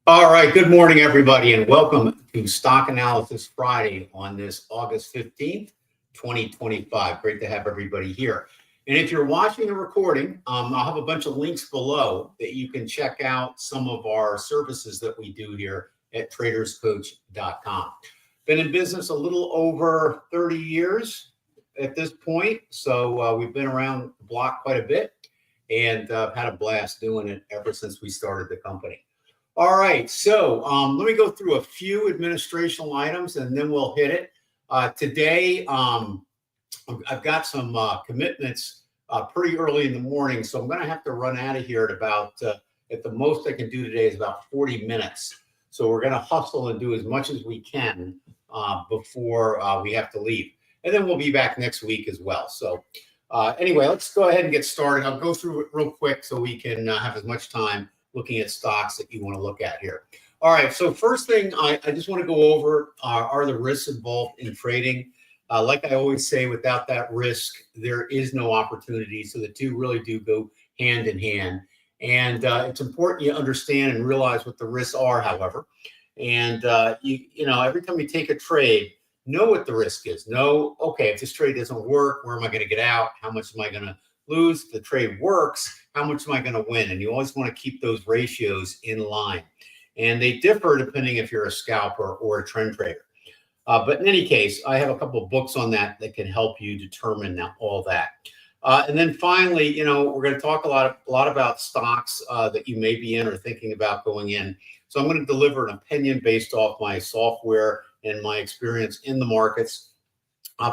All right, good morning, everybody, and welcome to Stock Analysis Friday on this August 15th, 2025. Great to have everybody here. And if you're watching the recording, I'll have a bunch of links below that you can check out some of our services that we do here at traderscoach.com. Been in business a little over 30 years at this point, so we've been around the block quite a bit and had a blast doing it ever since we started the company. All right, so let me go through a few administrational items and then we'll hit it. Today, I've got some commitments pretty early in the morning, so I'm going to have to run out of here at about, at the most I can do today is about 40 minutes. So we're going to hustle and do as much as we can before we have to leave. And then we'll be back next week as well. So anyway, let's go ahead and get started. I'll go through it real quick so we can have as much time looking at stocks that you want to look at here. All right, so first thing I just want to go over are the risks involved in trading. Like I always say, without that risk, there is no opportunity. So the two really do go hand in hand. And it's important you understand and realize what the risks are, however. And, you know, every time you take a trade, know what the risk is. Know, okay, if this trade doesn't work, where am I going to get out? How much am I going to lose? If the trade works, how much am I going to win? And you always want to keep those ratios in line. And they differ depending if you're a scalper or a trend trader. But in any case, I have a couple of books on that that can help you determine all that. And then finally, you know, we're going to talk a lot about stocks that you may be in or thinking about going in. So I'm going to deliver an opinion based off my software and my experience in the markets.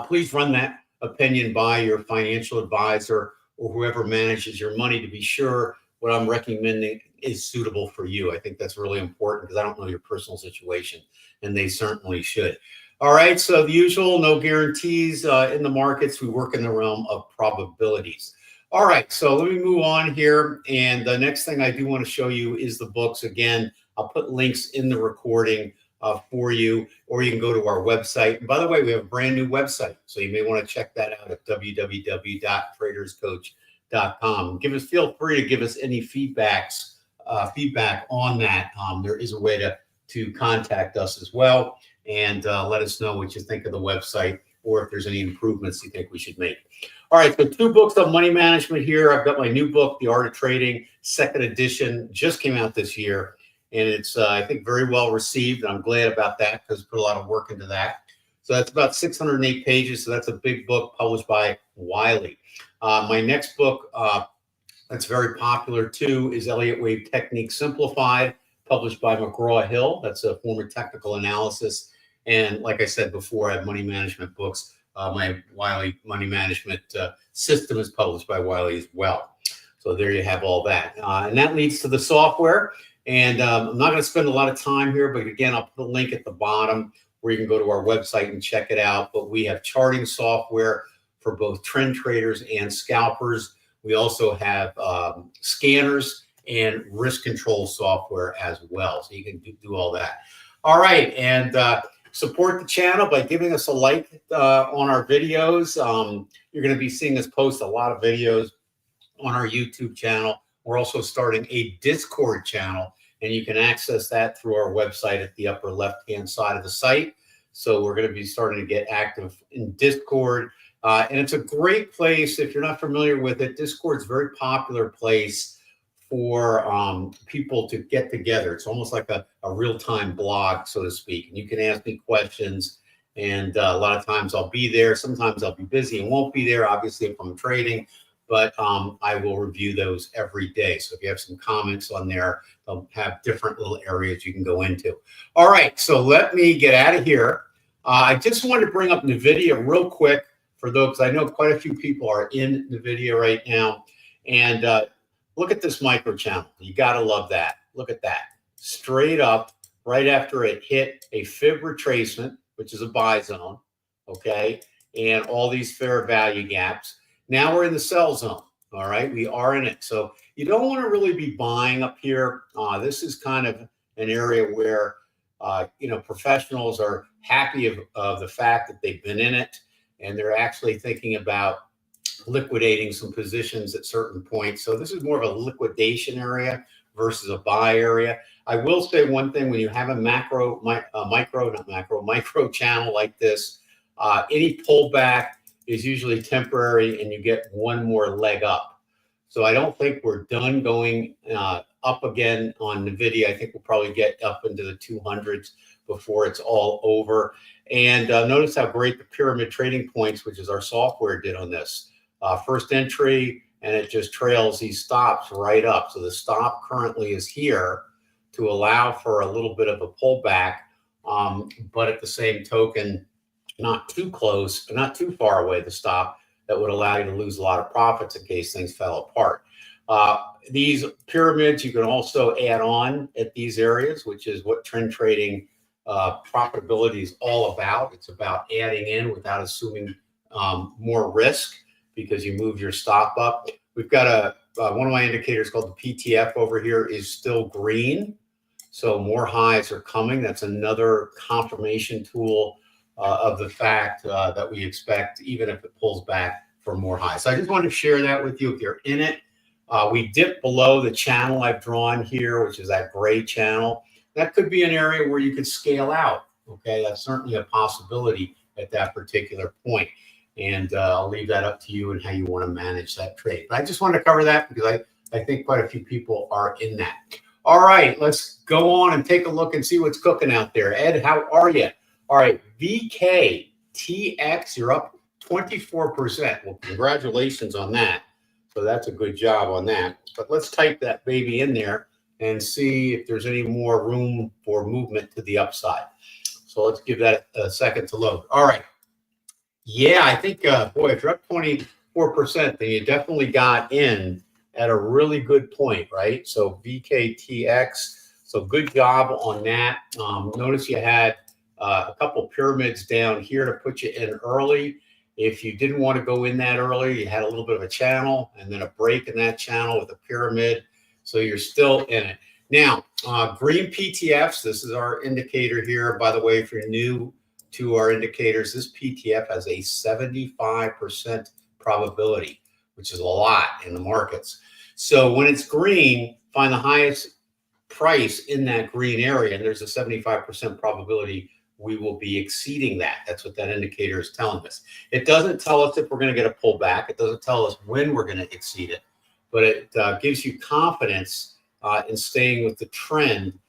Please run that opinion by your financial advisor or whoever manages your money to be sure what I'm recommending is suitable for you. I think that's really important because I don't know your personal situation, and they certainly should. All right, so the usual, no guarantees in the markets. We work in the realm of probabilities. All right, so let me move on here. And the next thing I do want to show you is the books. Again, I'll put links in the recording for you, or you can go to our website. And by the way, we have a brand new website, so you may want to check that out at www.traderscoach.com. Feel free to give us any feedback on that. There is a way to contact us as well, and let us know what you think of the website, or if there's any improvements you think we should make. All right, so 2 books on money management here. I've got my new book, The Art of Trading, 2nd edition, just came out this year. And it's, I think, very well received. And I'm glad about that because I put a lot of work into that. So that's about 608 pages. So that's a big book published by Wiley. My next book that's very popular, too, is Elliott Wave Technique Simplified, published by McGraw-Hill. That's a form of technical analysis. And like I said before, I have money management books. My Wiley money management system is published by Wiley as well. So there you have all that. And that leads to the software. And I'm not going to spend a lot of time here, but again, I'll put a link at the bottom where you can go to our website and check it out. But we have charting software for both trend traders and scalpers. We also have scanners and risk control software as well. So you can do all that. All right. And support the channel by giving us a like on our videos. You're going to be seeing us post a lot of videos on our YouTube channel. We're also starting a Discord channel, and you can access that through our website at the upper left-hand side of the site. So we're going to be starting to get active in Discord. And it's a great place. If you're not familiar with it, Discord's a very popular place for people to get together. It's almost like a real-time blog, so to speak. And you can ask me questions. And a lot of times I'll be there. Sometimes I'll be busy and won't be there, obviously, if I'm trading. But I will review those every day. So if you have some comments on there, they'll have different little areas you can go into. All right, so let me get out of here. I just wanted to bring up NVIDIA real quick for those, because I know quite a few people are in NVIDIA right now. And look at this micro channel. You got to love that. look at that. Straight up right after it hit a fib retracement, which is a buy zone, okay, and all these fair value gaps. Now we're in the sell zone, all right? We are in it. So you don't want to really be buying up here. This is kind of an area where, professionals are happy of the fact that they've been in it, and they're actually thinking about liquidating some positions at certain points. So this is more of a liquidation area versus a buy area. I will say one thing: when you have a micro channel like this, any pullback is usually temporary, and you get one more leg up. So I don't think we're done going up again on NVIDIA. I think we'll probably get up into the 200s before it's all over. And notice how great the pyramid trading points, which is our software, did on this. First entry, and it just trails these stops right up. So the stop currently is here to allow for a little bit of a pullback, but at the same token, not too close, not too far away, the stop that would allow you to lose a lot of profits in case things fell apart. These pyramids you can also add on at these areas, which is what trend trading profitability is all about. It's about adding in without assuming more risk, because you move your stop up. We've got one of my indicators called the PTF over here is still green. So more highs are coming. That's another confirmation tool of the fact that we expect, even if it pulls back, for more highs. So I just wanted to share that with you if you're in it. We dip below the channel I've drawn here, which is that gray channel. That could be an area where you could scale out. Okay, that's certainly a possibility at that particular point. And I'll leave that up to you and how you want to manage that trade. But I just wanted to cover that because I think quite a few people are in that. All right, let's go on and take a look and see what's cooking out there. Ed, how are you? All right, VKTX, you're up 24%. Well, congratulations on that. So that's a good job on that. But let's type that baby in there and see if there's any more room for movement to the upside. So let's give that a second to load. All right. Yeah, I think, boy, if you're up 24%, then you definitely got in at a really good point, right? So VKTX, so good job on that. Notice you had a couple pyramids down here to put you in early. If you didn't want to go in that early, you had a little bit of a channel and then a break in that channel with a pyramid. So you're still in it. Now, green PTFs, this is our indicator here. By the way, if you're new to our indicators, this PTF has a 75% probability, which is a lot in the markets. So when it's green, find the highest price in that green area, and there's a 75% probability we will be exceeding that. That's what that indicator is telling us. It doesn't tell us if we're going to get a pullback. It doesn't tell us when we're going to exceed it, but it gives you confidence in staying with the trend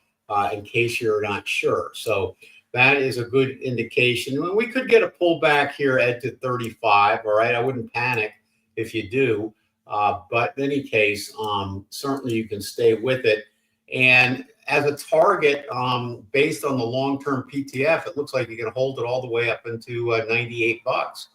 in case you're not sure. So that is a good indication. We could get a pullback here at to 35. All right, I wouldn't panic if you do, but in any case, certainly you can stay with it. And as a target, based on the long-term PTF, it looks like you can hold it all the way up into 98 bucks.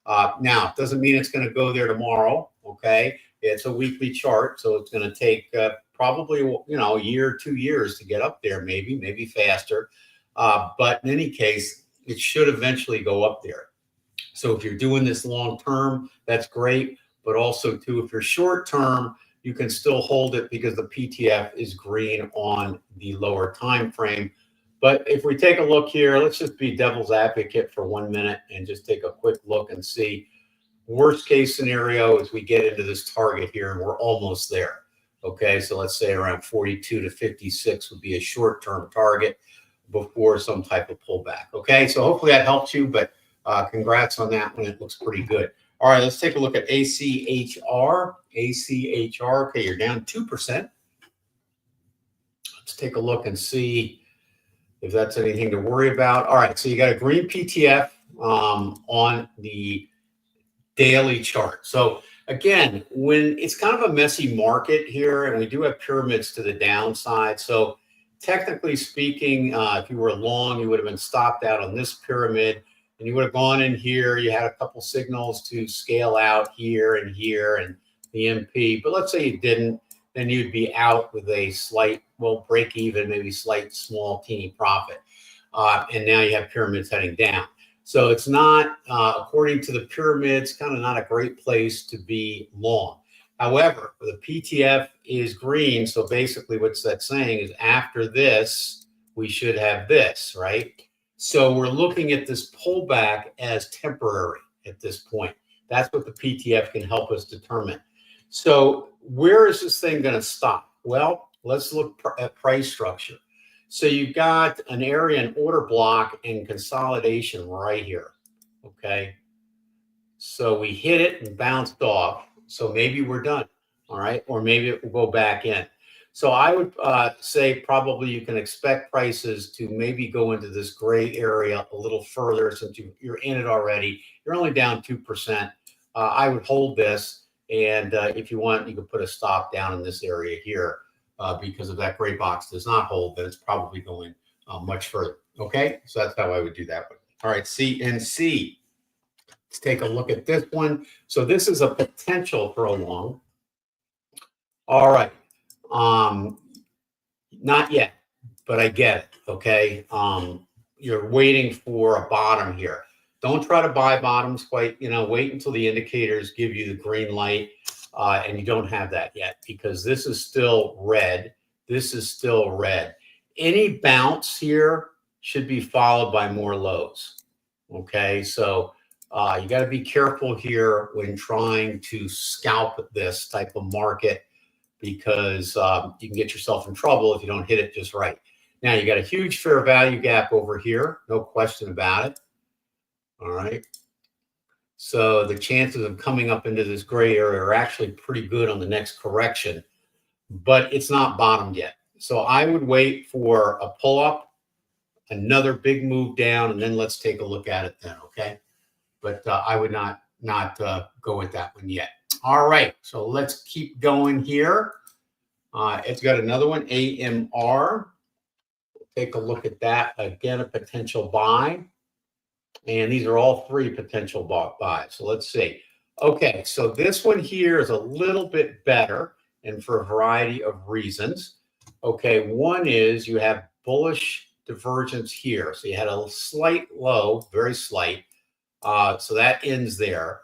Now, it doesn't mean it's going to go there tomorrow. Okay, it's a weekly chart, so it's going to take probably a year, 2 years to get up there, maybe faster. But in any case, it should eventually go up there. So if you're doing this long term, that's great. But also, too, if you're short term, you can still hold it because the PTF is green on the lower time frame. But if we take a look here, let's just be devil's advocate for 1 minute and just take a quick look and see. Worst case scenario is we get into this target here and we're almost there. Okay, so let's say around 42 to 56 would be a short-term target before some type of pullback. Okay, so hopefully that helps you, but congrats on that one. It looks pretty good. All right, let's take a look at ACHR. ACHR, okay, you're down 2%. Let's take a look and see if that's anything to worry about. All right, so you got a green PTF on the daily chart. So again, when it's kind of a messy market here, and we do have pyramids to the downside. So technically speaking, if you were long, you would have been stopped out on this pyramid, and you would have gone in here. You had a couple signals to scale out here and the MP. But let's say you didn't. then you'd be out with a slight, well, break even, maybe slight, small, teeny profit. And now you have pyramids heading down. So it's not, according to the pyramids, kind of not a great place to be long. However, the PTF is green. So basically what's that saying is after this, we should have this, right? So we're looking at this pullback as temporary at this point. That's what the PTF can help us determine. So where is this thing going to stop? Well, let's look at price structure. So you've got an area and order block and consolidation right here, okay? So we hit it and bounced off. So maybe we're done, all right? Or maybe it will go back in. So I would say probably you can expect prices to maybe go into this gray area a little further since you're in it already. You're only down 2%. I would hold this. And if you want, you can put a stop down in this area here. Because if that gray box does not hold, then it's probably going much further. Okay, so that's how I would do that one. All right, CNC. Let's take a look at this one. So this is a potential for a long. All right, not yet, but I get it. Okay, you're waiting for a bottom here. Don't try to buy bottoms quite. Wait until the indicators give you the green light. And you don't have that yet because this is still red. This is still red. Any bounce here should be followed by more lows. Okay, so you got to be careful here when trying to scalp this type of market because you can get yourself in trouble if you don't hit it just right. Now you got a huge fair value gap over here, no question about it. All right. So the chances of coming up into this gray area are actually pretty good on the next correction, but it's not bottomed yet. So I would wait for a pull up, another big move down, and then let's take a look at it then, okay? But I would not go with that one yet. All right, so let's keep going here. It's got another one, AMR. Take a look at that. Again, a potential buy. And these are all three potential buys. So let's see. Okay, so this one here is a little bit better and for a variety of reasons. Okay, one is you have bullish divergence here. So you had a slight low, very slight. So that ends there.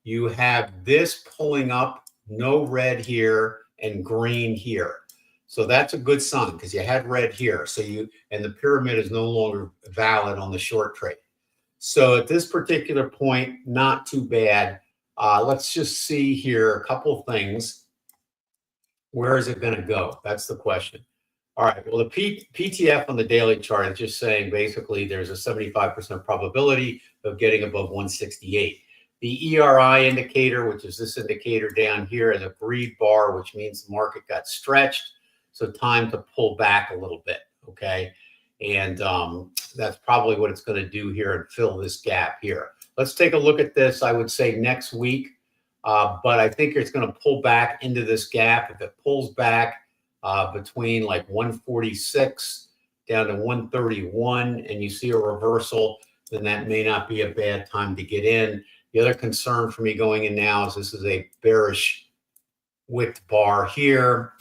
You have this pulling up, no red here and green here. So that's a good sign because you had red here. So and the pyramid is no longer valid on the short trade. So at this particular point, not too bad. Let's just see here a couple things. Where is it going to go? That's the question. All right. Well, the PTF on the daily chart is just saying basically there's a 75% probability of getting above 168. The ERI indicator, which is this indicator down here, is a green bar, which means the market got stretched. So time to pull back a little bit. Okay. And that's probably what it's going to do here and fill this gap here. Let's take a look at this. I would say next week, but I think it's going to pull back into this gap. If it pulls back between like 146 down to 131 and you see a reversal, then that may not be a bad time to get in. The other concern for me going in now is this is a bearish wick bar here.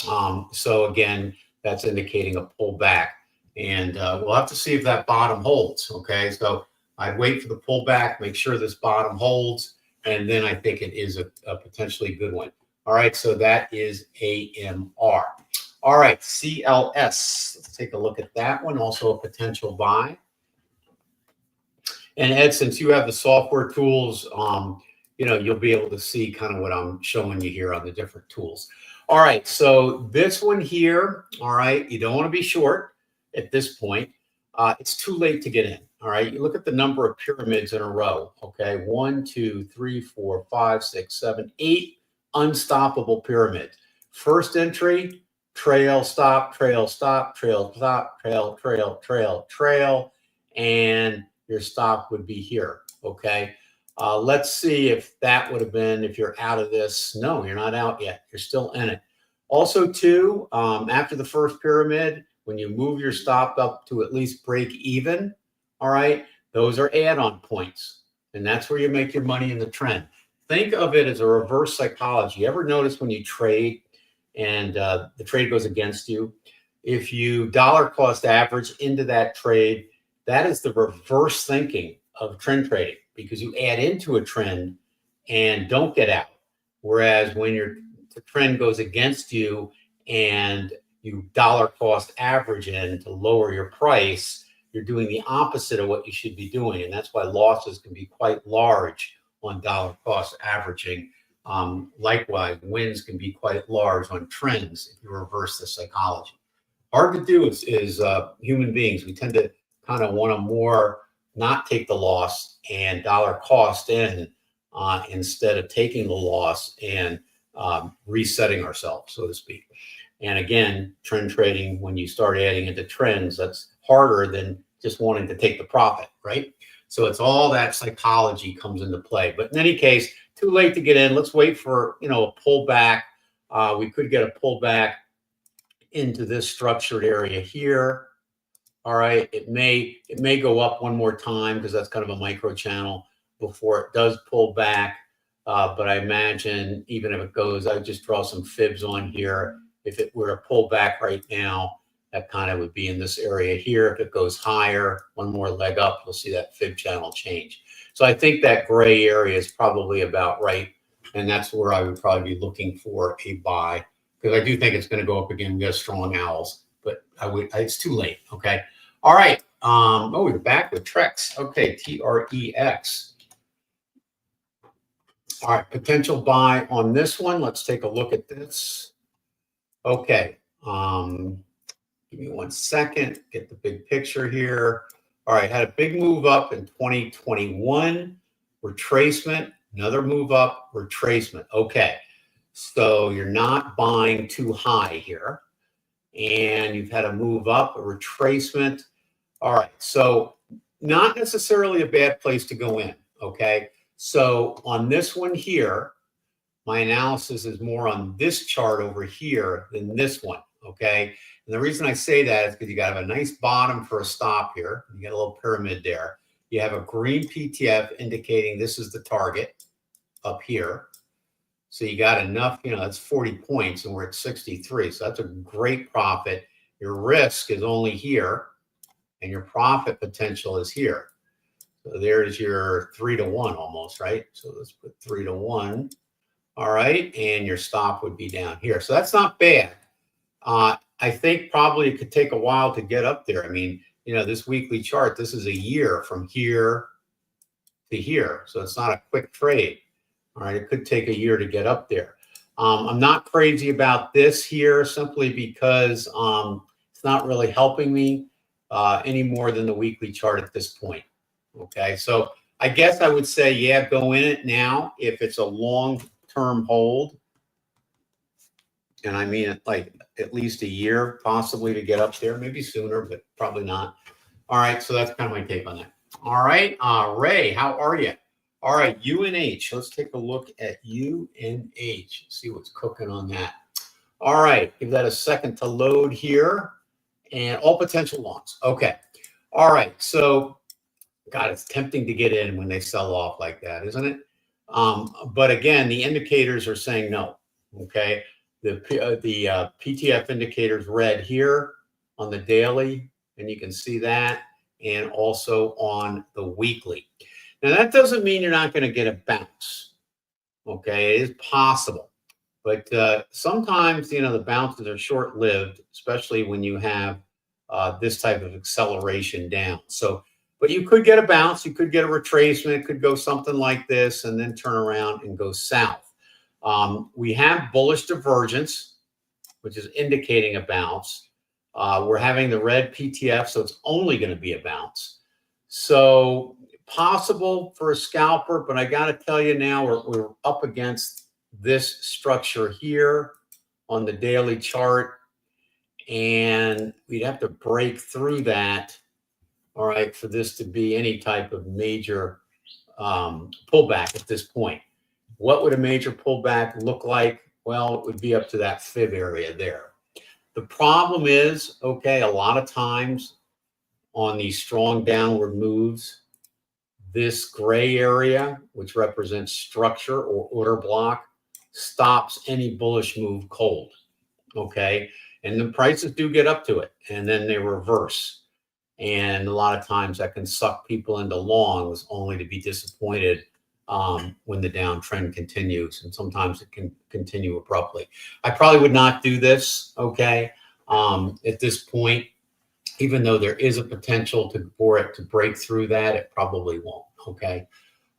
So again, that's indicating a pullback. And we'll have to see if that bottom holds, okay? So I'd wait for the pullback, make sure this bottom holds, and then I think it is a potentially good one. All right, so that is AMR. All right, CLS. Let's take a look at that one, also a potential buy. And Ed, since you have the software tools, you'll be able to see kind of what I'm showing you here on the different tools. All right, so this one here, all right, you don't want to be short at this point. It's too late to get in. All right, you look at the number of pyramids in a row. Okay, 1, 2, 3, 4, 5, 6, 7, 8 unstoppable pyramids. First entry, trail, stop, trail, stop, trail, stop, trail, trail, trail, trail, and your stop would be here. Okay, let's see if that would have been if you're out of this. No, you're not out yet. You're still in it. Also, too, after the first pyramid, when you move your stop up to at least break even, all right, those are add-on points. And that's where you make your money in the trend. Think of it as a reverse psychology. You ever notice when you trade and the trade goes against you. If you dollar cost average into that trade, that is the reverse thinking of trend trading, because you add into a trend and don't get out. Whereas when the trend goes against you and you dollar cost average in to lower your price, you're doing the opposite of what you should be doing. And that's why losses can be quite large on dollar cost averaging. Likewise, wins can be quite large on trends if you reverse the psychology. Hard to do is human beings. We tend to kind of want to more not take the loss and dollar cost in instead of taking the loss and resetting ourselves, so to speak. And again, trend trading, when you start adding into trends, that's harder than just wanting to take the profit, right? So it's all that psychology comes into play. But in any case, too late to get in. Let's wait for, a pullback. We could get a pullback into this structured area here. All right, it may go up one more time because that's kind of a micro channel before it does pull back. But I imagine even if it goes, I would just draw some fibs on here. If it were to pull back right now, that kind of would be in this area here. If it goes higher, one more leg up, you'll see that fib channel change. So I think that gray area is probably about right. And that's where I would probably be looking for a buy, because I do think it's going to go up again. We got strong owls, but it's too late. Okay. All right. We're back with TREX. Okay. TREX. All right. Potential buy on this one. Let's take a look at this. Okay. Give me 1 second. Get the big picture here. All right. Had a big move up in 2021. Retracement. Another move up. Retracement. Okay. So you're not buying too high here. And you've had a move up, a retracement. All right. So not necessarily a bad place to go in. Okay. So on this one here, my analysis is more on this chart over here than this one. Okay. And the reason I say that is because you got to have a nice bottom for a stop here. You get a little pyramid there. You have a green PTF indicating this is the target up here. So you got enough, that's 40 points and we're at 63. So that's a great profit. Your risk is only here and your profit potential is here. So there's your 3-to-1 almost, right? So let's put 3-to-1. All right. And your stop would be down here. So that's not bad. I think probably it could take a while to get up there. I mean, this weekly chart, this is a year from here to here. So it's not a quick trade. All right. It could take a year to get up there. I'm not crazy about this here simply because it's not really helping me any more than the weekly chart at this point. Okay. So I guess I would say, yeah, go in it now if it's a long-term hold. And I mean it like at least a year possibly to get up there, maybe sooner, but probably not. All right. So that's kind of my take on that. All right. Ray, how are you? All right. UNH. Let's take a look at UNH. See what's cooking on that. All right. Give that a second to load here. And all potential longs. Okay. All right. So, God, it's tempting to get in when they sell off like that, isn't it? But again, the indicators are saying no. Okay. The PTF indicators red here on the daily, and you can see that, and also on the weekly. Now, that doesn't mean you're not going to get a bounce. Okay. It is possible. But sometimes, the bounces are short-lived, especially when you have this type of acceleration down. So, but you could get a bounce. You could get a retracement. It could go something like this and then turn around and go south. We have bullish divergence, which is indicating a bounce. We're having the red PTF, so it's only going to be a bounce. So possible for a scalper, but I got to tell you now, we're up against this structure here on the daily chart, and we'd have to break through that, all right, for this to be any type of major pullback at this point. What would a major pullback look like? Well, it would be up to that fib area there. The problem is, okay, a lot of times on these strong downward moves, this gray area, which represents structure or order block, stops any bullish move cold. okay? And the prices do get up to it, and then they reverse. And a lot of times that can suck people into longs only to be disappointed when the downtrend continues. And sometimes it can continue abruptly. I probably would not do this, okay? At this point, even though there is a potential for it to break through that, it probably won't, okay?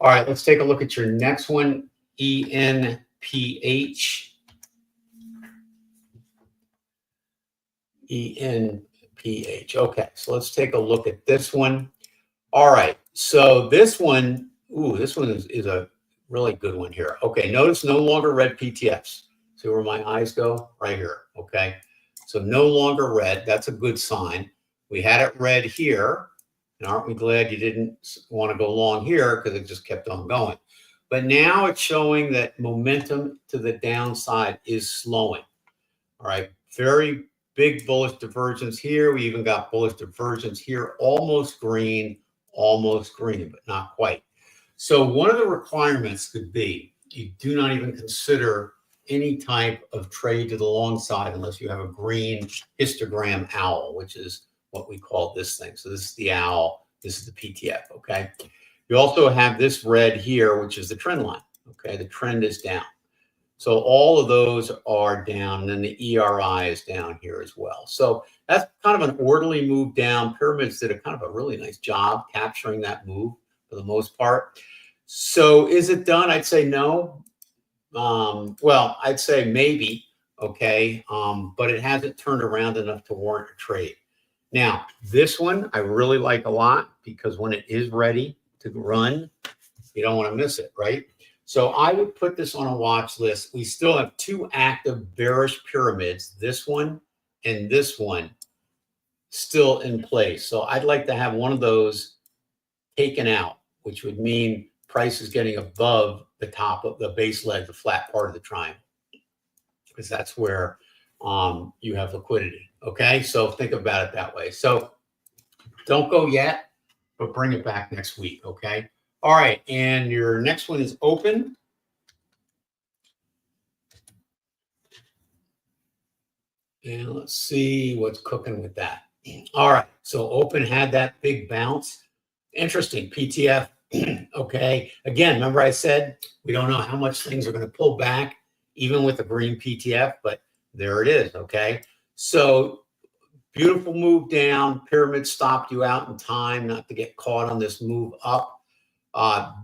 All right, let's take a look at your next one, ENPH. ENPH. Okay, so let's take a look at this one. All right, so this one, this one is a really good one here. Okay, notice no longer red PTFs. See where my eyes go? Right here, okay? So no longer red, that's a good sign. We had it red here, and aren't we glad you didn't want to go long here because it just kept on going. But now it's showing that momentum to the downside is slowing. All right, very big bullish divergence here. We even got bullish divergence here, almost green, but not quite. So one of the requirements could be you do not even consider any type of trade to the long side unless you have a green histogram owl, which is what we call this thing. So this is the owl, this is the PTF, okay? You also have this red here, which is the trend line, okay? The trend is down. So all of those are down, and then the ERI is down here as well. So that's kind of an orderly move down. Pyramids did a kind of a really nice job capturing that move for the most part. So is it done? I'd say no. Well, I'd say maybe, okay, but it hasn't turned around enough to warrant a trade. Now, this one I really like a lot because when it is ready to run, you don't want to miss it, right? So I would put this on a watch list. We still have two active bearish pyramids, this one and this one, still in place. So I'd like to have one of those taken out, which would mean price is getting above the top of the base leg, the flat part of the triangle, because that's where you have liquidity. Okay, so think about it that way. So don't go yet, but bring it back next week. Okay. All right, and your next one is open. And let's see what's cooking with that. All right, so open had that big bounce. Interesting, PTF. Okay, again, remember I said we don't know how much things are going to pull back, even with the green PTF, but there it is, okay? So beautiful move down. Pyramid stopped you out in time not to get caught on this move up.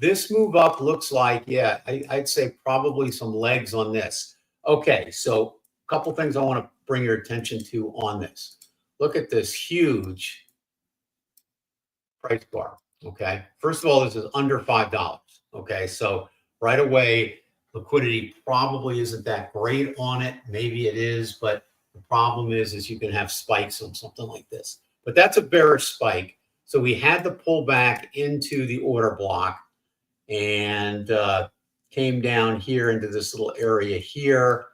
This move up looks like, yeah, I'd say probably some legs on this. Okay, so a couple things I want to bring your attention to on this. Look at this huge price bar, okay? First of all, this is under $5, okay? So right away, liquidity probably isn't that great on it. Maybe it is, but the problem is you can have spikes on something like this. But that's a bearish spike. So we had to pull back into the order block and came down here into this little area here.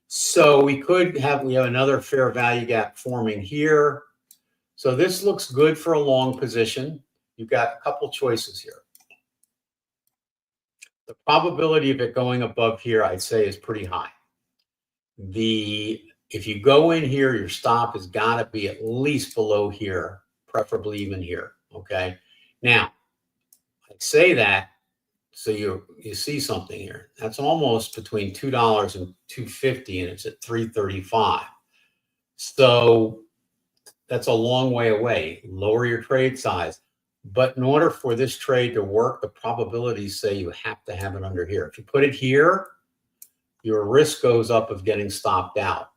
So we have another fair value gap forming here. So this looks good for a long position. You've got a couple choices here. The probability of it going above here, I'd say, is pretty high. If you go in here, your stop has got to be at least below here, preferably even here, okay? Now, I'd say that so you see something here. That's almost between $2 and $2.50, and it's at $3.35. So that's a long way away. Lower your trade size. But in order for this trade to work, the probabilities say you have to have it under here. If you put it here, your risk goes up of getting stopped out,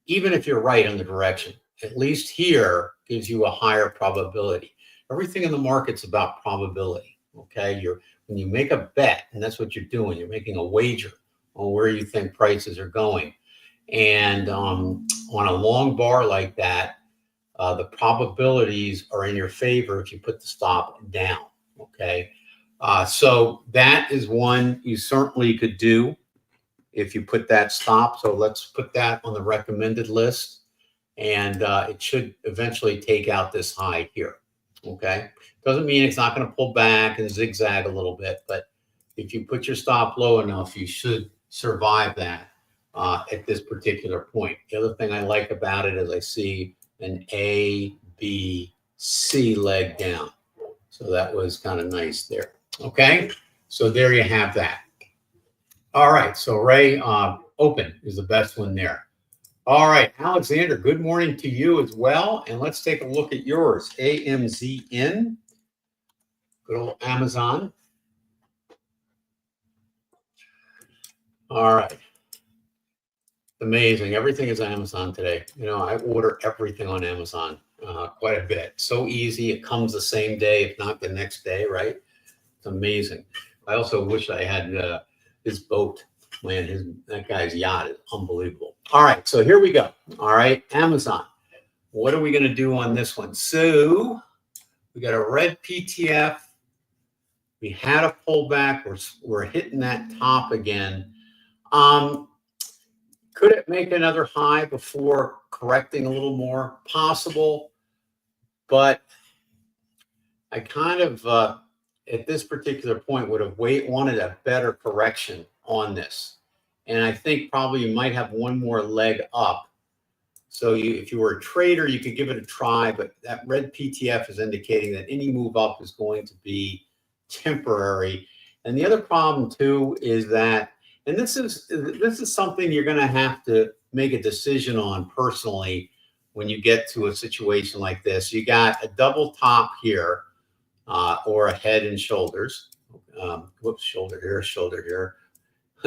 even if you're right on the direction. At least here gives you a higher probability. Everything in the market's about probability, okay? When you make a bet, and that's what you're doing, you're making a wager on where you think prices are going. And on a long bar like that, the probabilities are in your favor if you put the stop down, okay? So that is one you certainly could do if you put that stop. So let's put that on the recommended list, and it should eventually take out this high here, okay? Doesn't mean it's not going to pull back and zigzag a little bit, but if you put your stop low enough, you should survive that at this particular point. The other thing I like about it is I see an A, B, C leg down. So that was kind of nice there. Okay, so there you have that. All right, so Ray, open is the best one there. All right, Alexander, good morning to you as well. And let's take a look at yours. AMZN, good old Amazon. All right. Amazing. Everything is Amazon today. You know, I order everything on Amazon quite a bit. So easy. It comes the same day, if not the next day, right? It's amazing. I also wish I had his boat. Man, that guy's yacht is unbelievable. All right, so here we go. All right, Amazon. What are we going to do on this one? So we got a red PTF. We had a pullback. We're hitting that top again. Could it make another high before correcting a little more? Possible, but I kind of, at this particular point, would have wanted a better correction on this. And I think probably you might have one more leg up. So if you were a trader, you could give it a try, but that red PTF is indicating that any move up is going to be temporary. And the other problem too is that, and this is something you're going to have to make a decision on personally when you get to a situation like this. You got a double top here, or a head and shoulders. Whoops, shoulder here.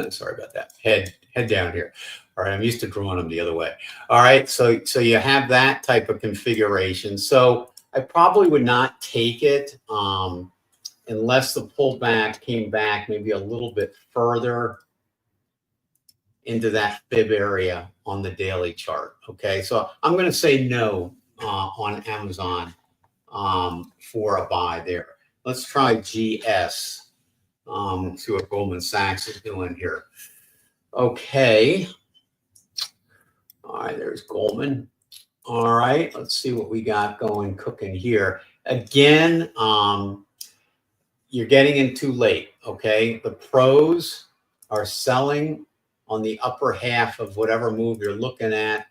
Sorry about that. Head down here. All right, I'm used to drawing them the other way. All right, so you have that type of configuration. So I probably would not take it unless the pullback came back maybe a little bit further into that fib area on the daily chart. Okay, so I'm going to say no on Amazon for a buy there. Let's try GS. See what Goldman Sachs is doing here. Okay. All right, there's Goldman. All right, let's see what we got cooking here. Again, you're getting in too late. Okay, the pros are selling on the upper half of whatever move you're looking at.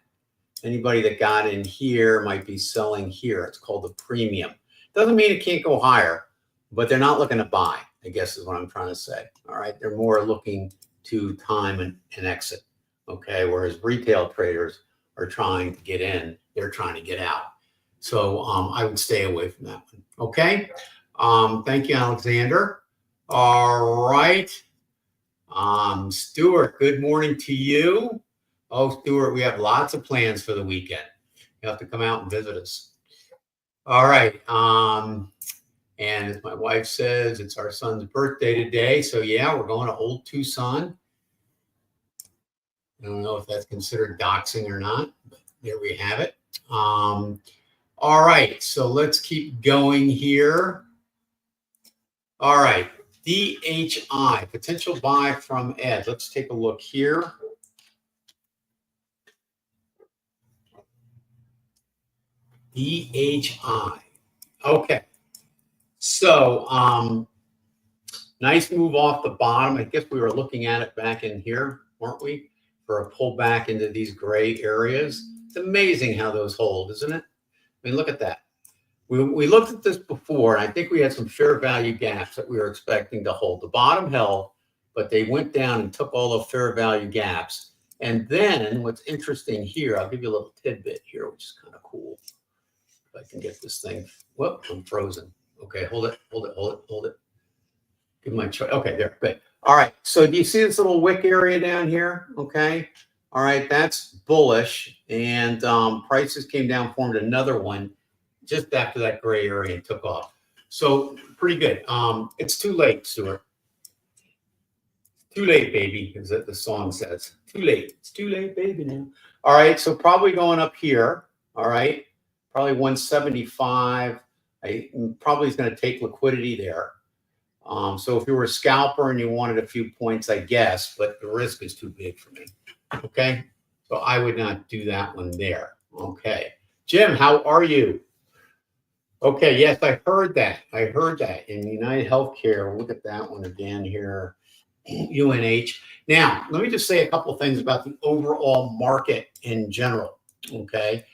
Anybody that got in here might be selling here. It's called the premium. Doesn't mean it can't go higher, but they're not looking to buy, I guess is what I'm trying to say. All right, they're more looking to time and exit. Okay, whereas retail traders are trying to get in, they're trying to get out. So I would stay away from that one. Okay, thank you, Alexander. All right. Stuart, good morning to you. Oh, Stuart, we have lots of plans for the weekend. You have to come out and visit us. All right. And as my wife says, it's our son's birthday today. So yeah, we're going to Old Tucson. I don't know if that's considered doxing or not, but there we have it. All right. So let's keep going here. All right. DHI, potential buy from Ed. Let's take a look here. DHI. Okay. So nice move off the bottom. I guess we were looking at it back in here, weren't we? For a pullback into these gray areas. It's amazing how those hold, isn't it? I mean, look at that. We looked at this before, and I think we had some fair value gaps that we were expecting to hold. The bottom held, but they went down and took all the fair value gaps. And then what's interesting here, I'll give you a little tidbit here, which is kind of cool. If I can get this thing. Whoop, I'm frozen. Okay, hold it. Give my choice. Okay, there, good. All right, so do you see this little wick area down here? Okay, all right, that's bullish. And prices came down, formed another one just after that gray area and took off. So pretty good. It's too late, Stuart. Too late, baby, as the song says. Too late. It's too late, baby, now. All right, so probably going up here. All right, probably 175. Probably is going to take liquidity there. So if you were a scalper and you wanted a few points, I guess, but the risk is too big for me. Okay, so I would not do that one there. Okay, Jim, how are you? Okay, yes, I heard that. In United Healthcare, look at that one again here. UNH. Now, let me just say a couple of things about the overall market in general. Okay.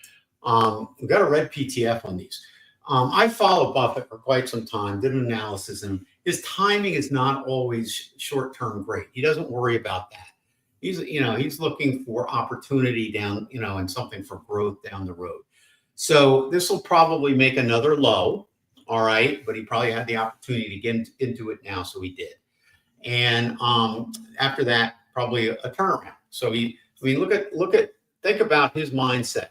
We've got a red PTF on these. I followed Buffett for quite some time, did an analysis, and his timing is not always short-term great. He doesn't worry about that. He's looking for opportunity down, and something for growth down the road. So this will probably make another low. All right. But he probably had the opportunity to get into it now. So he did. And after that, probably a turnaround. So think about his mindset.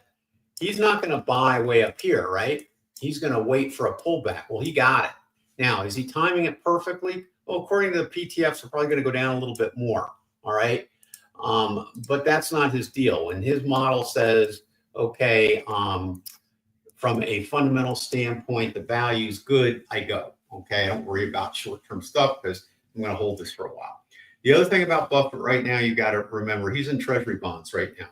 He's not going to buy way up here, right? He's going to wait for a pullback. Well, he got it. Now, is he timing it perfectly? Well, according to the PTFs, are probably going to go down a little bit more. All right. But that's not his deal. And his model says, okay, from a fundamental standpoint, the value's good, I go. Okay. I don't worry about short-term stuff because I'm going to hold this for a while. The other thing about Buffett right now, you got to remember, he's in treasury bonds right now.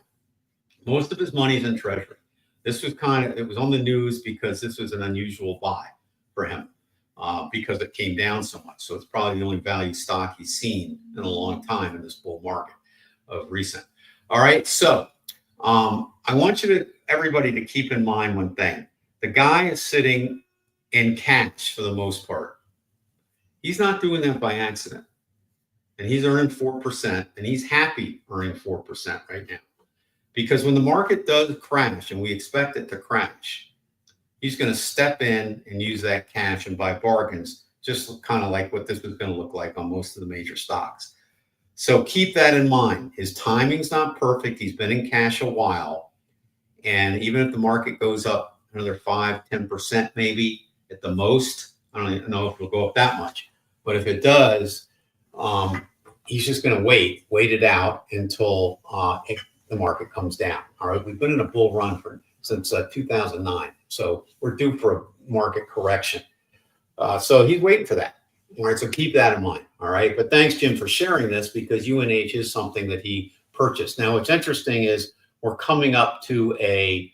Most of his money is in treasury. This was it was on the news because this was an unusual buy for him because it came down so much. So it's probably the only value stock he's seen in a long time in this bull market of recent. All right. So I want everybody to keep in mind one thing. The guy is sitting in cash for the most part. He's not doing that by accident. And he's earning 4%, and he's happy earning 4% right now. Because when the market does crash, and we expect it to crash, he's going to step in and use that cash and buy bargains, just kind of like what this was going to look like on most of the major stocks. So keep that in mind. His timing's not perfect. He's been in cash a while. And even if the market goes up another 5-10% maybe at the most, I don't even know if it'll go up that much. But if it does, he's just going to wait it out until the market comes down. All right. We've been in a bull run since 2009. So we're due for a market correction. So he's waiting for that. All right. So keep that in mind. All right. But thanks, Jim, for sharing this because UNH is something that he purchased. Now, what's interesting is we're coming up to a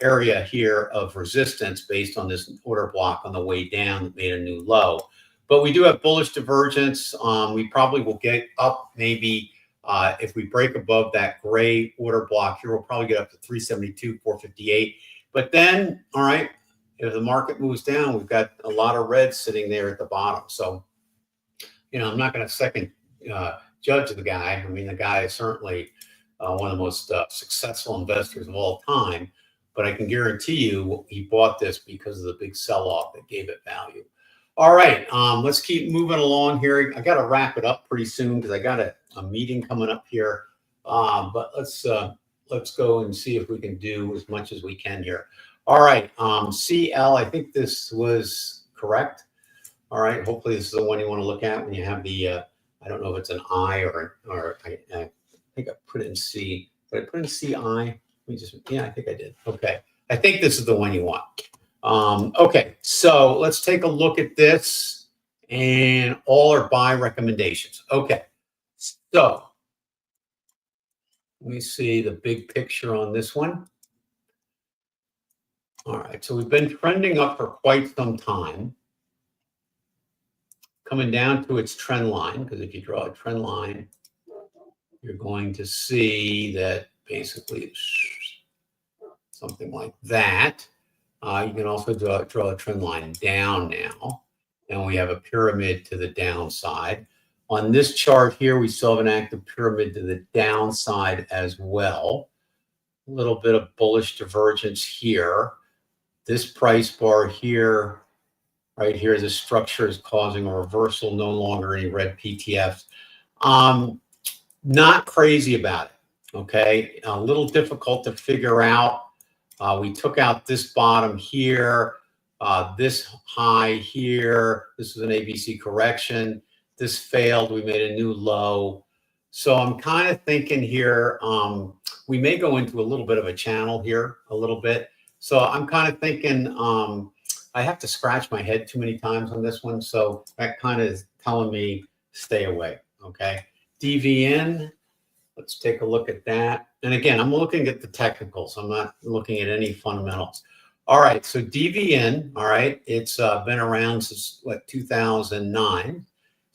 area here of resistance based on this order block on the way down that made a new low. But we do have bullish divergence. We probably will get up maybe if we break above that gray order block here, we'll probably get up to 372, 458. But then, all right, if the market moves down, we've got a lot of red sitting there at the bottom. So, I'm not going to second judge the guy. I mean, the guy is certainly one of the most successful investors of all time. But I can guarantee you he bought this because of the big sell-off that gave it value. All right, let's keep moving along here. I got to wrap it up pretty soon because I got a meeting coming up here. But let's go and see if we can do as much as we can here. All right, CL, I think this was correct. All right, hopefully this is the one you want to look at when you have the, I don't know if it's an I or I think I put it in C. Did I put in CI? Yeah, I think I did. Okay, I think this is the one you want. Okay, so let's take a look at this and all our buy recommendations. Okay, so let me see the big picture on this one. All right, so we've been trending up for quite some time, coming down to its trend line, because if you draw a trend line, you're going to see that basically it's something like that. You can also draw a trend line down now, and we have a pyramid to the downside. On this chart here, we still have an active pyramid to the downside as well. A little bit of bullish divergence here. This price bar here, right here, the structure is causing a reversal, no longer any red PTFs. Not crazy about it, okay? A little difficult to figure out. We took out this bottom here, this high here. This is an ABC correction. This failed. We made a new low. So I'm kind of thinking here, we may go into a little bit of a channel here, a little bit. So I'm kind of thinking I have to scratch my head too many times on this one. So that kind of is telling me stay away, okay? DVN, let's take a look at that. And again, I'm looking at the technicals. I'm not looking at any fundamentals. All right, so DVN, all right, it's been around since, 2009.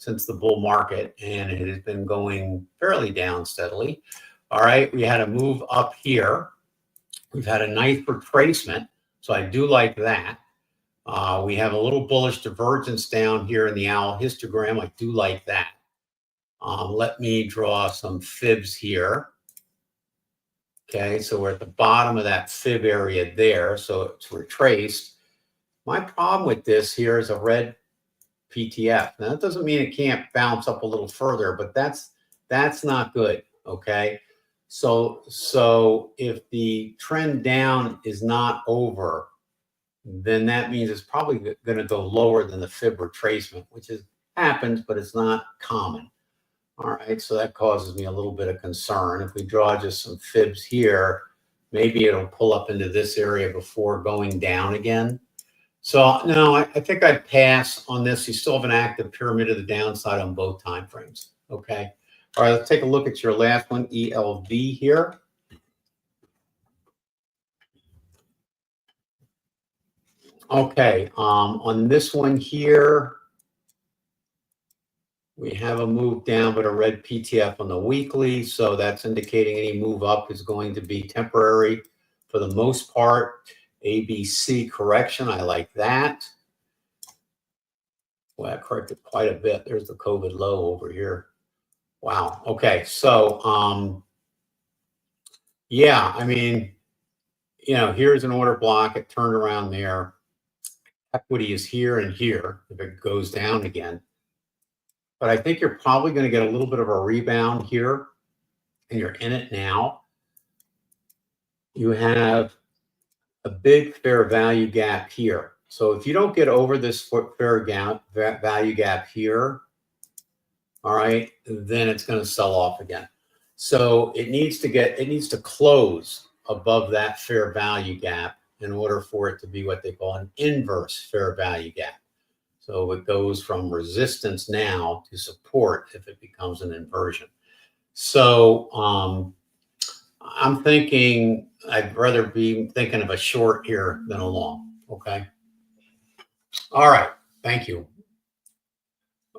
since the bull market, and it has been going fairly down steadily. All right, we had a move up here. We've had a nice retracement, so I do like that. We have a little bullish divergence down here in the owl histogram. I do like that. Let me draw some fibs here. Okay, so we're at the bottom of that fib area there, so it's retraced. My problem with this here is a red PTF. Now, that doesn't mean it can't bounce up a little further, but that's not good, okay? So if the trend down is not over, then that means it's probably going to go lower than the fib retracement, which happens, but it's not common. All right, so that causes me a little bit of concern. If we draw just some fibs here, maybe it'll pull up into this area before going down again. So no, I think I'd pass on this. You still have an active pyramid of the downside on both time frames. Okay. All right, let's take a look at your last one, ELV here. Okay, on this one here, we have a move down, but a red PTF on the weekly. So that's indicating any move up is going to be temporary for the most part. ABC correction, I like that. Well, that corrected quite a bit. There's the COVID low over here. Wow. Okay. So, yeah, I mean, you know, here's an order block. It turned around there. Equity is here and here if it goes down again. But I think you're probably going to get a little bit of a rebound here, and you're in it now. You have a big fair value gap here. So if you don't get over this fair value gap here, all right, then it's going to sell off again. So it needs to close above that fair value gap in order for it to be what they call an inverse fair value gap. So it goes from resistance now to support if it becomes an inversion. So I'm thinking I'd rather be thinking of a short here than a long. Okay. All right. Thank you.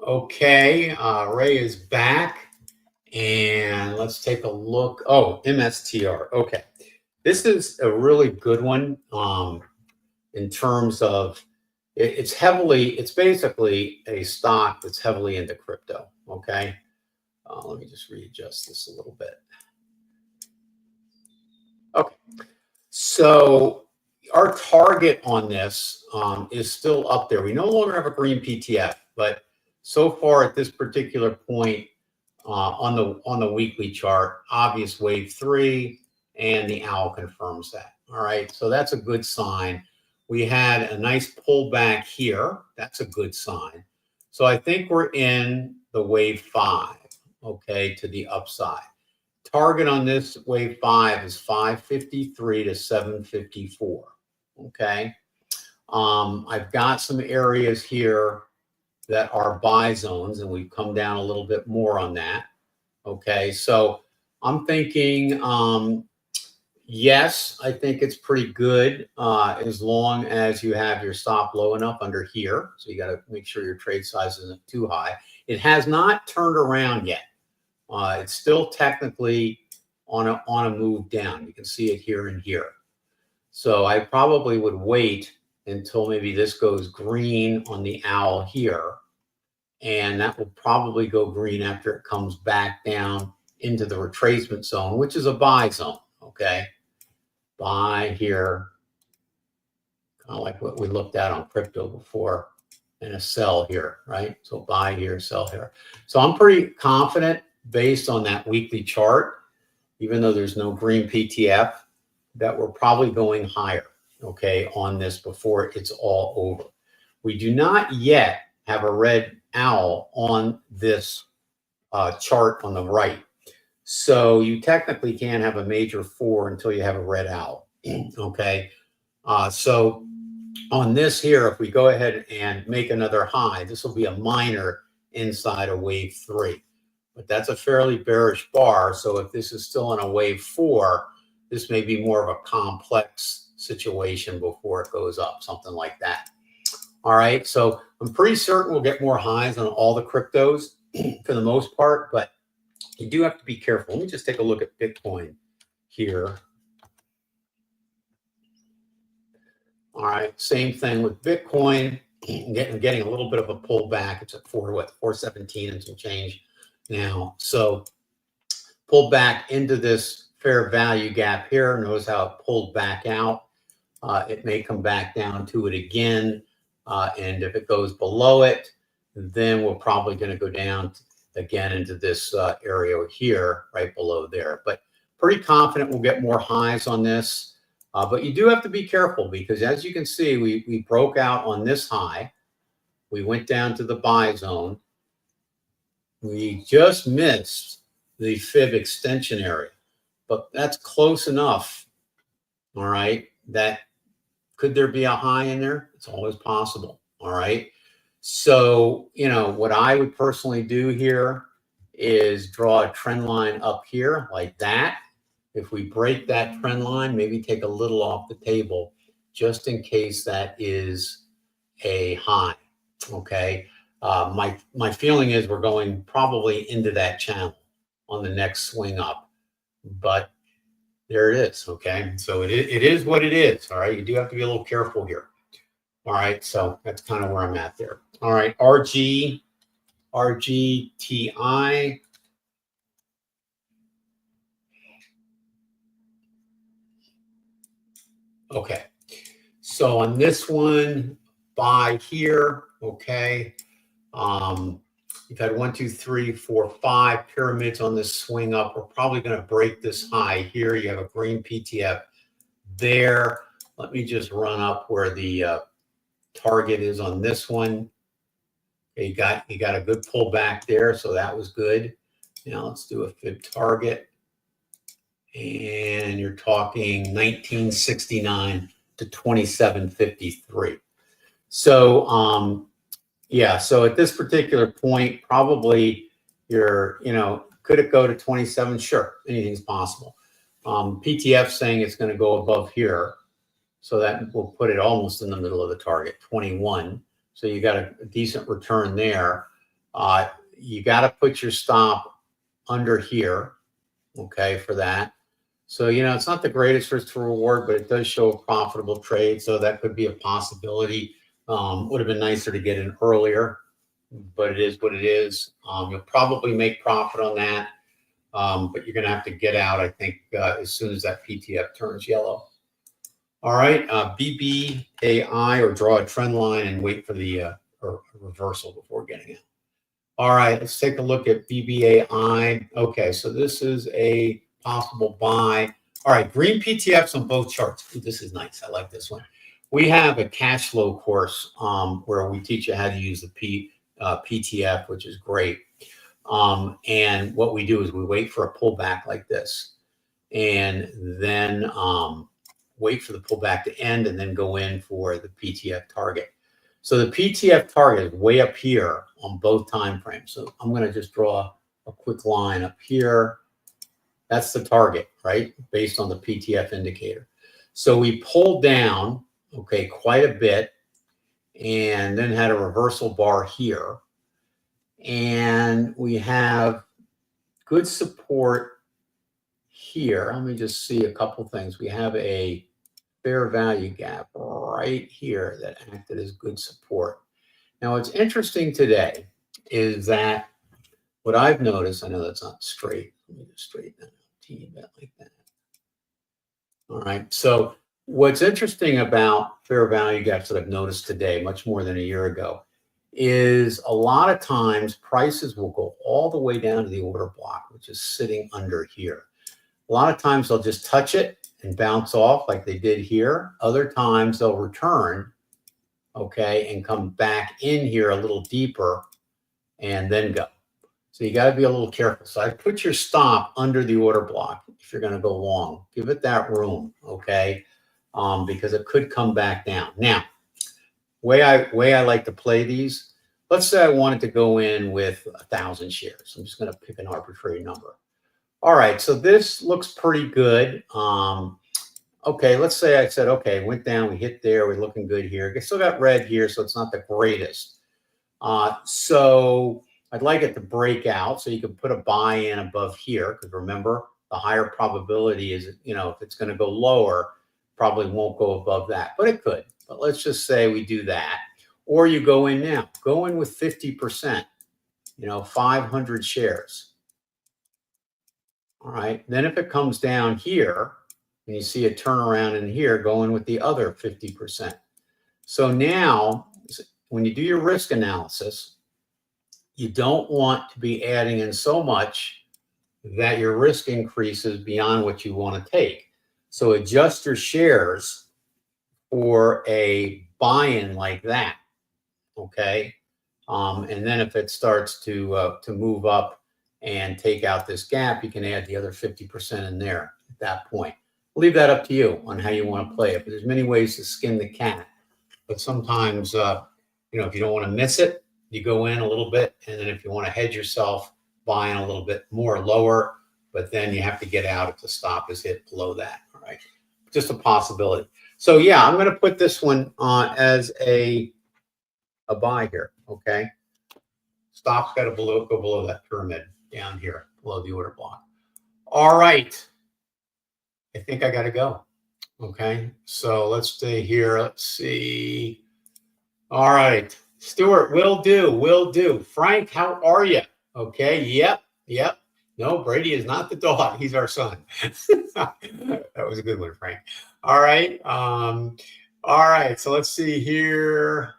Okay. Ray is back. And let's take a look. Oh, MSTR. Okay. This is a really good one in terms of it's basically a stock that's heavily into crypto. Okay. Let me just readjust this a little bit. Okay. So our target on this is still up there. We no longer have a green PTF, but so far at this particular point on the weekly chart, obvious wave 3, and the owl confirms that. All right. So that's a good sign. We had a nice pullback here. That's a good sign. So I think we're in the wave 5, okay, to the upside. Target on this wave 5 is 553 to 754, okay? I've got some areas here that are buy zones, and we've come down a little bit more on that, okay? So I'm thinking, yes, I think it's pretty good as long as you have your stop low enough under here. So you got to make sure your trade size isn't too high. It has not turned around yet. It's still technically on a move down. You can see it here and here. So I probably would wait until maybe this goes green on the owl here. And that will probably go green after it comes back down into the retracement zone, which is a buy zone. Okay, buy here, kind of like what we looked at on crypto before, and a sell here, right? So buy here, sell here. So I'm pretty confident based on that weekly chart, even though there's no green PTF, that we're probably going higher, okay, on this before it's all over. We do not yet have a red owl on this chart on the right. So you technically can't have a major 4 until you have a red owl, okay? So on this here, if we go ahead and make another high, this will be a minor inside of wave 3. But that's a fairly bearish bar. So if this is still in a wave 4, this may be more of a complex situation before it goes up, something like that. All right, so I'm pretty certain we'll get more highs on all the cryptos for the most part, but you do have to be careful. Let me just take a look at Bitcoin here. All right, same thing with Bitcoin, getting a little bit of a pullback. It's at 417 and some change now. So pulled back into this fair value gap here. Notice how it pulled back out. It may come back down to it again. And if it goes below it, then we're probably going to go down again into this area here, right below there. But pretty confident we'll get more highs on this. But you do have to be careful because as you can see, we broke out on this high. We went down to the buy zone. We just missed the fib extension area, but that's close enough. All right. That could there be a high in there? It's always possible. All right. So, you know, what I would personally do here is draw a trend line up here like that. If we break that trend line, maybe take a little off the table just in case that is a high. Okay. My feeling is we're going probably into that channel on the next swing up, but there it is. Okay. So it is what it is. All right. You do have to be a little careful here. All right. So that's kind of where I'm at there. All right. RGTI. Okay, so on this one, buy here, okay. You've had 1, 2, 3, 4, 5 pyramids on this swing up. We're probably going to break this high here. You have a green PTF there. Let me just run up where the target is on this one. Okay, you got a good pullback there, so that was good. Now let's do a fib target. And you're talking 1969 to 2753. So, yeah, so at this particular point, probably you're, you know, could it go to 27? Sure, anything's possible. PTF saying it's going to go above here. So that will put it almost in the middle of the target, 21. So you got a decent return there. You got to put your stop under here, okay, for that. So, you know, it's not the greatest risk to reward, but it does show a profitable trade. So that could be a possibility. Would have been nicer to get in earlier, but it is what it is. You'll probably make profit on that, but you're going to have to get out, I think, as soon as that PTF turns yellow. All right, BBAI, or draw a trend line and wait for the reversal before getting in. All right, let's take a look at BBAI. Okay, so this is a possible buy. All right, green PTFs on both charts. Ooh, this is nice. I like this one. We have a cash flow course where we teach you how to use the PTF, which is great. And what we do is we wait for a pullback like this, and then wait for the pullback to end, and then go in for the PTF target. So the PTF target is way up here on both time frames. So I'm going to just draw a quick line up here. That's the target, right? Based on the PTF indicator. So we pulled down, okay, quite a bit, and then had a reversal bar here. And we have good support here. Let me just see a couple things. We have a fair value gap right here that acted as good support. Now, what's interesting today is that what I've noticed, I know that's not straight. Let me just straighten that out a teeny bit like that. All right. So what's interesting about fair value gaps that I've noticed today, much more than a year ago, is a lot of times prices will go all the way down to the order block, which is sitting under here. A lot of times they'll just touch it and bounce off like they did here. Other times they'll return, okay, and come back in here a little deeper and then go. So you got to be a little careful. So I put your stop under the order block if you're going to go long. Give it that room, okay, because it could come back down. Now, way I like to play these, let's say I wanted to go in with 1,000 shares. I'm just going to pick an arbitrary number. All right, so this looks pretty good. okay, let's say I said, okay, went down, we hit there, we're looking good here. I still got red here, so it's not the greatest. So I'd like it to break out so you can put a buy in above here, because remember, the higher probability is, if it's going to go lower, probably won't go above that, but it could. But let's just say we do that. Or you go in now, go in with 50%, 500 shares. All right. Then if it comes down here and you see a turnaround in here, go in with the other 50%. So now when you do your risk analysis, you don't want to be adding in so much that your risk increases beyond what you want to take. So adjust your shares for a buy-in like that, okay? And then if it starts to move up and take out this gap, you can add the other 50% in there at that point. I'll leave that up to you on how you want to play it. But there's many ways to skin the cat. But sometimes, if you don't want to miss it, you go in a little bit. And then if you want to hedge yourself, buy in a little bit more lower. But then you have to get out if the stop is hit below that. All right. Just a possibility. So, yeah, I'm going to put this one as a buy here. Okay. Stop's got to go below that pyramid down here, below the order block. All right. I think I got to go. Okay. So let's stay here. Let's see. All right. Stuart, will do. Frank, how are you? Okay. Yep. No, Brady is not the dog. He's our son. That was a good one, Frank. All right. All right. So let's see here.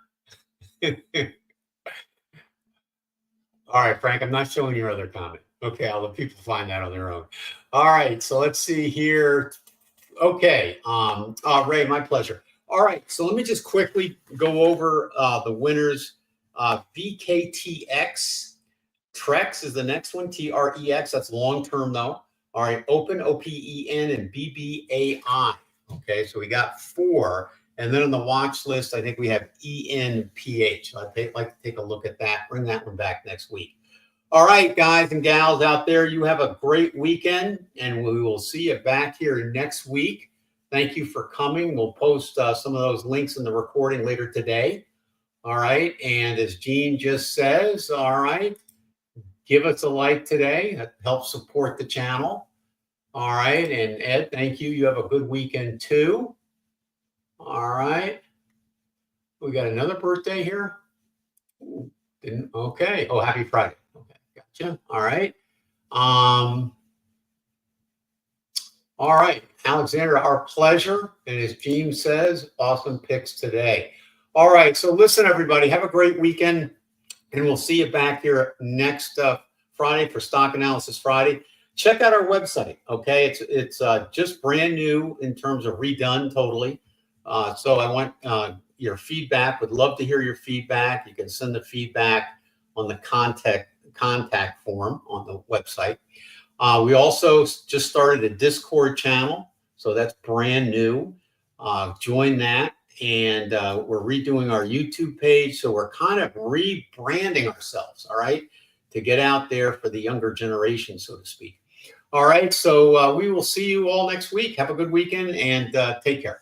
All right, Frank, I'm not showing your other comment. Okay, I'll let people find that on their own. All right, so let's see here. Okay, Ray, my pleasure. All right, so let me just quickly go over the winners. VKTX, TREX is the next one, TREX. That's long-term, though. All right, Open, OPEN, and BBAI. Okay, so we got 4. And then on the watch list, I think we have ENPH. So I'd like to take a look at that, bring that one back next week. All right, guys and gals out there, you have a great weekend, and we will see you back here next week. Thank you for coming. We'll post some of those links in the recording later today. All right, and as Gene just says, all right, give us a like today. That helps support the channel. All right, and Ed, thank you. You have a good weekend too. All right. We got another birthday here. Okay. Oh, happy Friday. Okay. Gotcha. All right. All right. Alexander, our pleasure. And as James says, awesome picks today. All right. So listen, everybody, have a great weekend. And we'll see you back here next Friday for Stock Analysis Friday. Check out our website. Okay. It's just brand new in terms of redone totally. So I want your feedback. Would love to hear your feedback. You can send the feedback on the contact form on the website. We also just started a Discord channel, so that's brand new. Join that, and we're redoing our YouTube page, so we're kind of rebranding ourselves, all right, to get out there for the younger generation, so to speak. All right, so we will see you all next week. Have a good weekend, and take care.